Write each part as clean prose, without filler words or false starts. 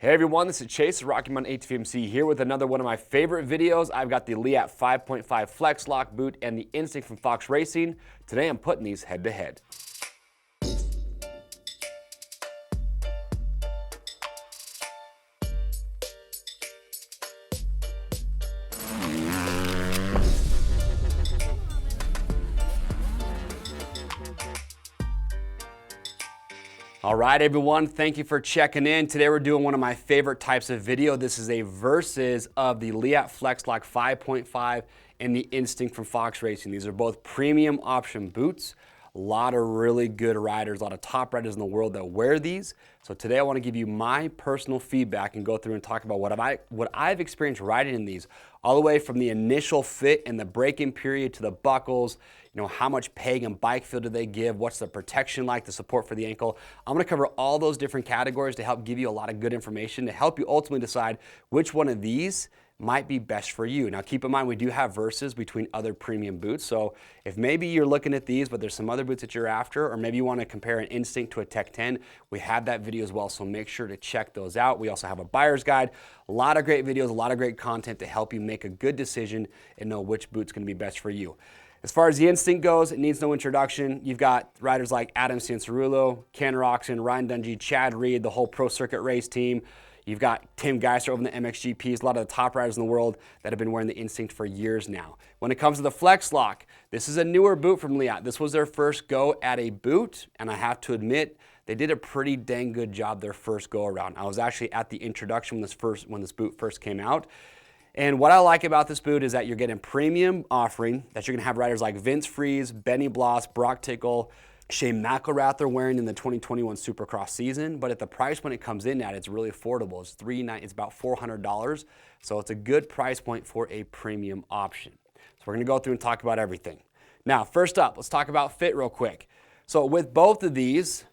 Hey everyone, this is Chase, Rocky Mountain ATVMC here with another one of my favorite videos. I've got the Leatt 5.5 FlexLock boot and the Instinct from Fox Racing. Today I'm putting these head to head. All right, everyone, thank you for checking in. Today we're doing one of my favorite types of video. This is a versus of the Leatt FlexLock 5.5 and the Instinct from Fox Racing. These are both premium option boots. A lot of really good riders, a lot of top riders in the world that wear these. So today I want to give you my personal feedback and go through and talk about what I've experienced riding in these, all the way from the initial fit and the break-in period to the buckles, you know, how much peg and bike feel do they give, what's the protection like, the support for the ankle. I'm going to cover all those different categories to help give you a lot of good information to help you ultimately decide which one of these might be best for you. Now keep in mind we do have verses between other premium boots, so if maybe you're looking at these but there's some other boots that you're after, or maybe you want to compare an Instinct to a Tech 10, we have that video as well, so make sure to check those out. We also have a buyer's guide, a lot of great videos, a lot of great content to help you make a good decision and know which boot's going to be best for you. As far as the Instinct goes, it needs no introduction. You've got riders like Adam Cianciarulo, Ken Roxon, Ryan Dungey, Chad Reed, the whole Pro Circuit race team. You've got Tim Geiser over in the MXGPs, a lot of the top riders in the world that have been wearing the Instinct for years now. When it comes to the FlexLock, this is a newer boot from Leatt. This was their first go at a boot, and I have to admit, they did a pretty dang good job their first go around. I was actually at the introduction when this boot first came out. And what I like about this boot is that you're getting premium offering, that you're gonna have riders like Vince Friese, Benny Bloss, Brock Tickle, Shane McElrath are wearing in the 2021 Supercross season, but at the price when it comes in at, it's really affordable. It's about $400, so it's a good price point for a premium option. So we're gonna go through and talk about everything. Now, first up, let's talk about fit real quick. So with both of these,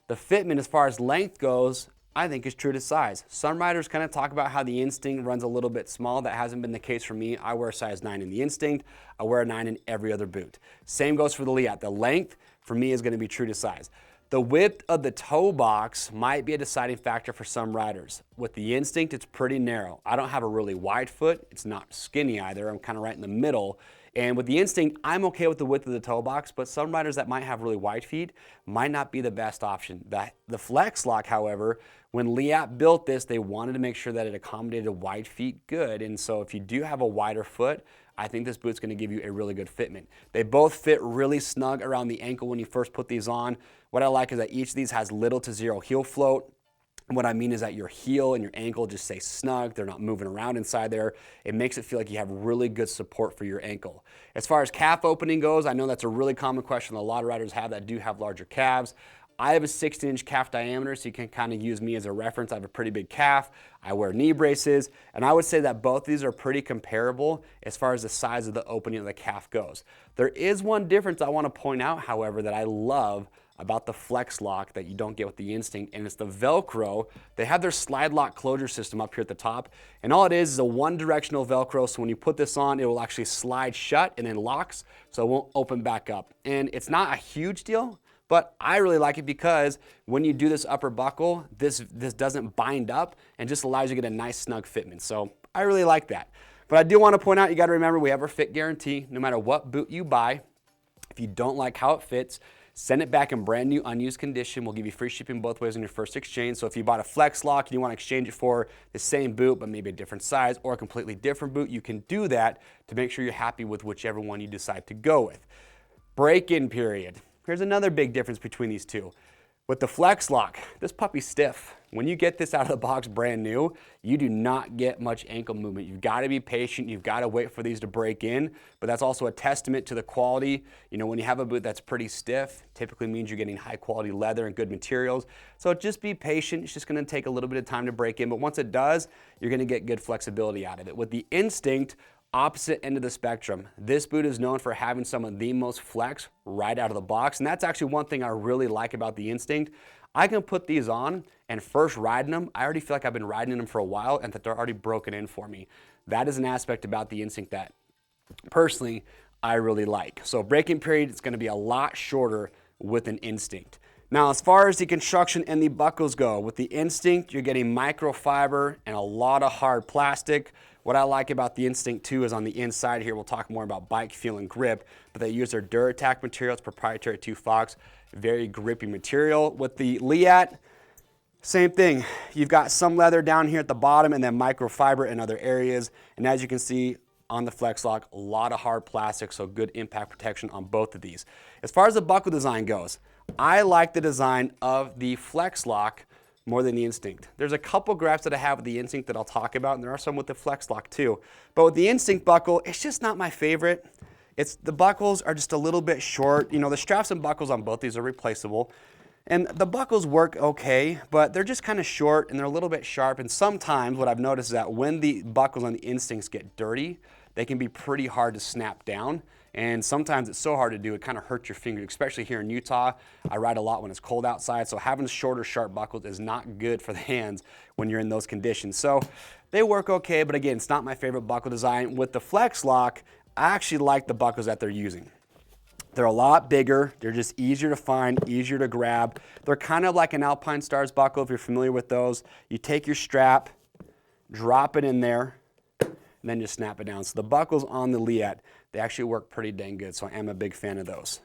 the fitment as far as length goes, I think is true to size. Some riders kind of talk about how the Instinct runs a little bit small. That hasn't been the case for me. I wear a size 9 in the Instinct. I wear a 9 in every other boot. Same goes for the Leatt. The length for me is going to be true to size. The width of the toe box might be a deciding factor for some riders. With the Instinct, it's pretty narrow. I don't have a really wide foot. It's not skinny either. I'm kind of right in the middle. And with the Instinct, I'm okay with the width of the toe box, but some riders that might have really wide feet might not be the best option. The FlexLock, however, when Leatt built this, they wanted to make sure that it accommodated wide feet good. And so if you do have a wider foot, I think this boot's gonna give you a really good fitment. They both fit really snug around the ankle when you first put these on. What I like is that each of these has little to zero heel float. What I mean is that your heel and your ankle just stay snug. They're not moving around inside there. It makes it feel like you have really good support for your ankle. As far as calf opening goes, I know that's a really common question a lot of riders have that do have larger calves. I have a 16-inch calf diameter, so you can kind of use me as a reference. I have a pretty big calf. I wear knee braces, and I would say that both of these are pretty comparable as far as the size of the opening of the calf goes. There is one difference I want to point out, however, that I love about the FlexLock that you don't get with the Instinct, and it's the Velcro. They have their slide lock closure system up here at the top, and all it is a one-directional Velcro, so when you put this on, it will actually slide shut and then locks, so it won't open back up. And it's not a huge deal, but I really like it because when you do this upper buckle, this doesn't bind up and just allows you to get a nice snug fitment. So I really like that. But I do want to point out, you got to remember we have our fit guarantee. No matter what boot you buy, if you don't like how it fits, send it back in brand new unused condition. We'll give you free shipping both ways on your first exchange. So if you bought a FlexLock and you want to exchange it for the same boot but maybe a different size or a completely different boot, you can do that to make sure you're happy with whichever one you decide to go with. Break-in period. Here's another big difference between these two. With the FlexLock, this puppy's stiff. When you get this out of the box brand new, you do not get much ankle movement. You've got to be patient. You've got to wait for these to break in, but that's also a testament to the quality. You know, when you have a boot that's pretty stiff, typically means you're getting high quality leather and good materials. So just be patient. It's just going to take a little bit of time to break in, but once it does, you're going to get good flexibility out of it. With the Instinct, opposite end of the spectrum. This boot is known for having some of the most flex right out of the box, and that's actually one thing I really like about the Instinct. I can put these on and first riding them, I already feel like I've been riding them for a while and that they're already broken in for me. That is an aspect about the Instinct that personally I really like. So break-in period is going to be a lot shorter with an Instinct. Now, as far as the construction and the buckles go, with the Instinct, you're getting microfiber and a lot of hard plastic. What I like about the Instinct too is on the inside here, we'll talk more about bike feel and grip, but they use their Duratac material. It's proprietary to Fox, very grippy material. With the Leatt, same thing. You've got some leather down here at the bottom and then microfiber in other areas. And as you can see on the FlexLock, a lot of hard plastic, so good impact protection on both of these. As far as the buckle design goes, I like the design of the FlexLock more than the Instinct. There's a couple grabs that I have with the Instinct that I'll talk about, and there are some with the FlexLock too. But with the Instinct buckle, it's just not my favorite. The buckles are just a little bit short. You know, the straps and buckles on both these are replaceable. And the buckles work okay, but they're just kind of short and they're a little bit sharp. And sometimes what I've noticed is that when the buckles on the Instincts get dirty, they can be pretty hard to snap down. And sometimes it's so hard to do, it kind of hurts your finger, especially here in Utah. I ride a lot when it's cold outside, so having shorter, sharp buckles is not good for the hands when you're in those conditions. So they work okay, but again, it's not my favorite buckle design. With the FlexLock, I actually like the buckles that they're using. They're a lot bigger, they're just easier to find, easier to grab. They're kind of like an Alpine Stars buckle if you're familiar with those. You take your strap, drop it in there, and then just snap it down. So the buckles on the Leatt, they actually work pretty dang good, so I am a big fan of those.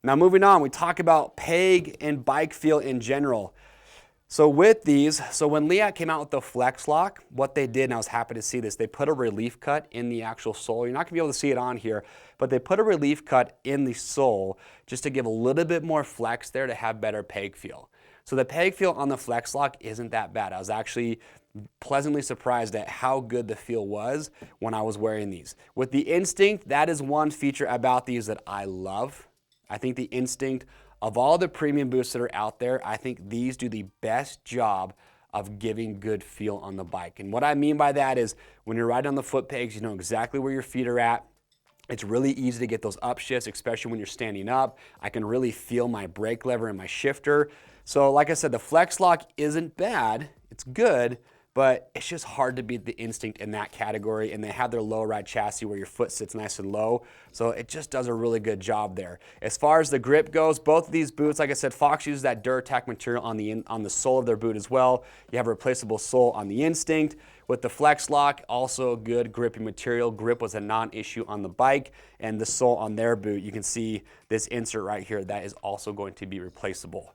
Now moving on, we talk about peg and bike feel in general. So with these, so when Leatt came out with the FlexLock, what they did, and I was happy to see this, they put a relief cut in the actual sole. You're not gonna be able to see it on here, but they put a relief cut in the sole just to give a little bit more flex there to have better peg feel. So the peg feel on the FlexLock isn't that bad. I was actually pleasantly surprised at how good the feel was when I was wearing these. With the Instinct, that is one feature about these that I love. I think the Instinct, of all the premium boots that are out there, I think these do the best job of giving good feel on the bike. And what I mean by that is when you're riding on the foot pegs, you know exactly where your feet are at. It's really easy to get those upshifts, especially when you're standing up. I can really feel my brake lever and my shifter. So like I said, the FlexLock isn't bad, it's good, but it's just hard to beat the Instinct in that category, and they have their low ride chassis where your foot sits nice and low, so it just does a really good job there. As far as the grip goes, both of these boots, like I said, Fox uses that Duratac material on the sole of their boot as well. You have a replaceable sole on the Instinct. With the FlexLock, also good grippy material. Grip was a non-issue on the bike, and the sole on their boot, you can see this insert right here, that is also going to be replaceable.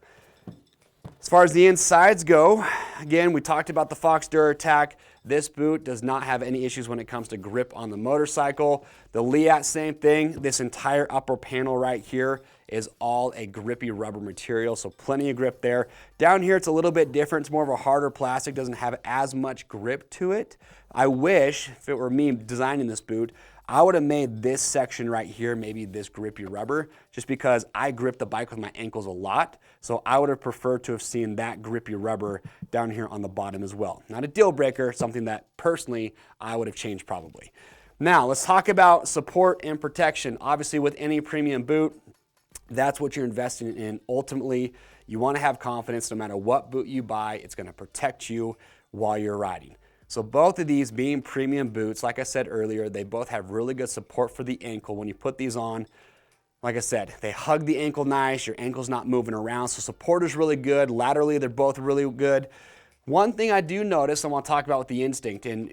As far as the insides go, again, we talked about the Fox Duratac. This boot does not have any issues when it comes to grip on the motorcycle. The Leatt, same thing. This entire upper panel right here is all a grippy rubber material, so plenty of grip there. Down here, it's a little bit different. It's more of a harder plastic, doesn't have as much grip to it. I wish, if it were me designing this boot, I would have made this section right here, maybe this grippy rubber, just because I grip the bike with my ankles a lot. So I would have preferred to have seen that grippy rubber down here on the bottom as well. Not a deal breaker, something that personally I would have changed probably. Now let's talk about support and protection. Obviously with any premium boot, that's what you're investing in. Ultimately, you want to have confidence no matter what boot you buy, it's going to protect you while you're riding. So both of these being premium boots, like I said earlier, they both have really good support for the ankle. When you put these on, like I said, they hug the ankle nice, your ankle's not moving around, so support is really good. Laterally, they're both really good. One thing I do notice I want to talk about with the Instinct, and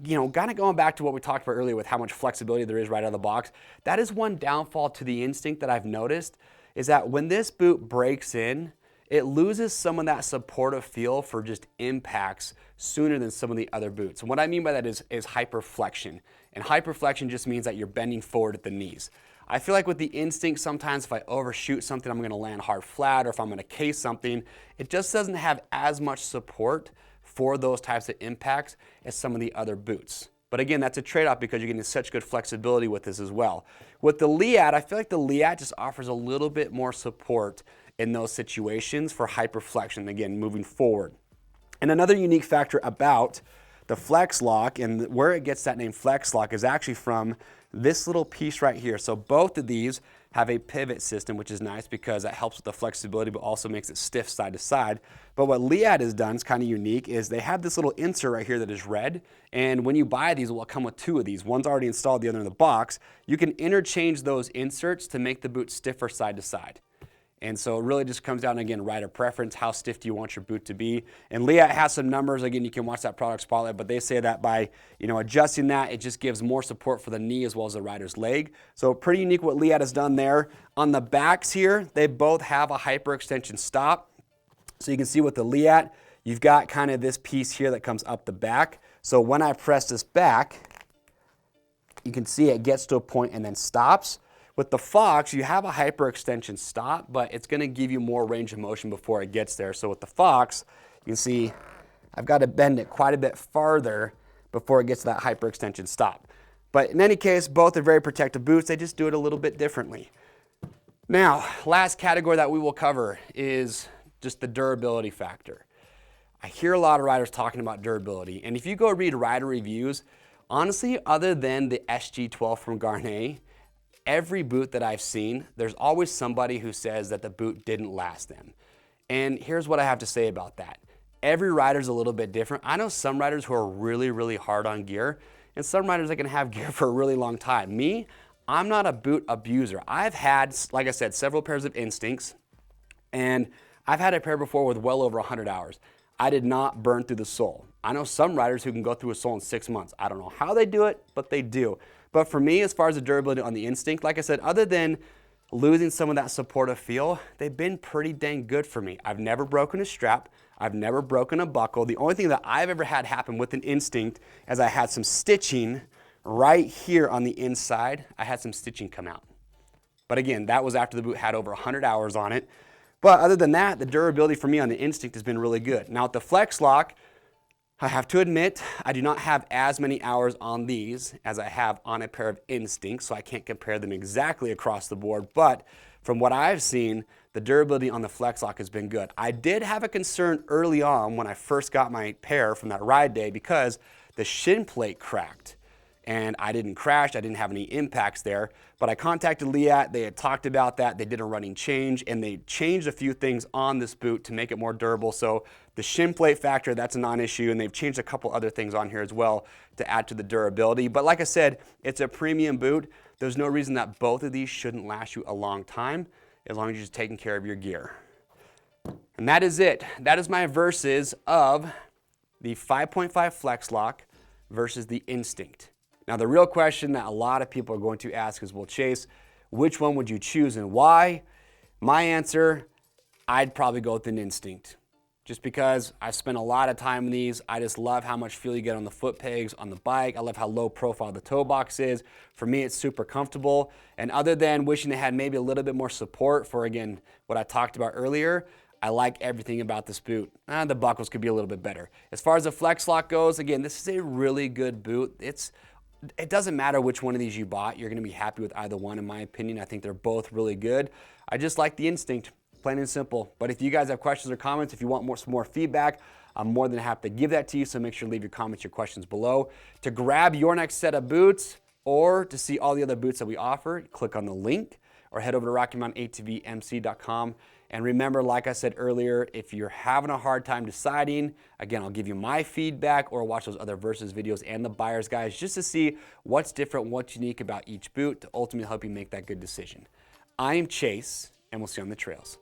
you know, kind of going back to what we talked about earlier with how much flexibility there is right out of the box, that is one downfall to the Instinct that I've noticed, is that when this boot breaks in, it loses some of that supportive feel for just impacts sooner than some of the other boots. And what I mean by that is hyperflexion. And hyperflexion just means that you're bending forward at the knees. I feel like with the Instinct, sometimes if I overshoot something, I'm gonna land hard flat, or if I'm gonna case something, it just doesn't have as much support for those types of impacts as some of the other boots. But again, that's a trade-off because you're getting such good flexibility with this as well. With the Leatt, I feel like the Leatt just offers a little bit more support in those situations for hyperflexion, again, moving forward. And another unique factor about the FlexLock, and where it gets that name FlexLock, is actually from this little piece right here. So both of these have a pivot system, which is nice because that helps with the flexibility, but also makes it stiff side to side. But what Leatt has done is kind of unique, is they have this little insert right here that is red, and when you buy these, it will come with two of these. One's already installed, the other in the box. You can interchange those inserts to make the boot stiffer side to side. And so it really just comes down to, again, rider preference. How stiff do you want your boot to be? And Leatt has some numbers. Again, you can watch that product spotlight, but they say that by, adjusting that, it just gives more support for the knee as well as the rider's leg. So pretty unique what Leatt has done there. On the backs here, they both have a hyperextension stop. So you can see with the Leatt, you've got kind of this piece here that comes up the back. So when I press this back, you can see it gets to a point and then stops. With the Fox, you have a hyperextension stop, but it's going to give you more range of motion before it gets there. So with the Fox, you can see I've got to bend it quite a bit farther before it gets to that hyperextension stop. But in any case, both are very protective boots. They just do it a little bit differently. Now, last category that we will cover is just the durability factor. I hear a lot of riders talking about durability, and if you go read rider reviews, honestly, other than the SG12 from Garnet, every boot that I've seen, there's always somebody who says that the boot didn't last them. And here's what I have to say about that. Every rider's a little bit different. I know some riders who are really, really hard on gear, and some riders that can have gear for a really long time. Me, I'm not a boot abuser. I've had, like I said, several pairs of Instincts, and I've had a pair before with well over 100 hours. I did not burn through the sole. I know some riders who can go through a sole in 6 months. I don't know how they do it, but they do. But for me, as far as the durability on the Instinct, like I said, other than losing some of that supportive feel, they've been pretty dang good for me. I've never broken a strap. I've never broken a buckle. The only thing that I've ever had happen with an Instinct is I had some stitching right here on the inside. I had some stitching come out. But again, that was after the boot had over 100 hours on it. But other than that, the durability for me on the Instinct has been really good. Now with the FlexLock, I have to admit, I do not have as many hours on these as I have on a pair of Instincts, so I can't compare them exactly across the board. But from what I've seen, the durability on the FlexLock has been good. I did have a concern early on when I first got my pair from that ride day because the shin plate cracked. And I didn't crash, I didn't have any impacts there. But I contacted Leatt, they had talked about that, they did a running change, and they changed a few things on this boot to make it more durable. So the shin plate factor, that's a non-issue, and they've changed a couple other things on here as well to add to the durability. But like I said, it's a premium boot. There's no reason that both of these shouldn't last you a long time, as long as you're just taking care of your gear. And that is it. That is my versus of the 5.5 FlexLock versus the Instinct. Now, the real question that a lot of people are going to ask is, well, Chase, which one would you choose and why? My answer, I'd probably go with an Instinct. Just because I've spent a lot of time in these. I just love how much feel you get on the foot pegs, on the bike. I love how low profile the toe box is. For me, it's super comfortable. And other than wishing they had maybe a little bit more support for, again, what I talked about earlier, I like everything about this boot. The buckles could be a little bit better. As far as the FlexLock goes, again, this is a really good boot. It doesn't matter which one of these you bought. You're going to be happy with either one, in my opinion. I think they're both really good. I just like the Instinct, plain and simple. But if you guys have questions or comments, if you want some more feedback, I'm more than happy to give that to you. So make sure to leave your comments, your questions below. To grab your next set of boots or to see all the other boots that we offer, click on the link or head over to RockyMountainATVMC.com. And remember, like I said earlier, if you're having a hard time deciding, again, I'll give you my feedback or watch those other versus videos and the buyer's guides just to see what's different, what's unique about each boot to ultimately help you make that good decision. I am Chase, and we'll see you on the trails.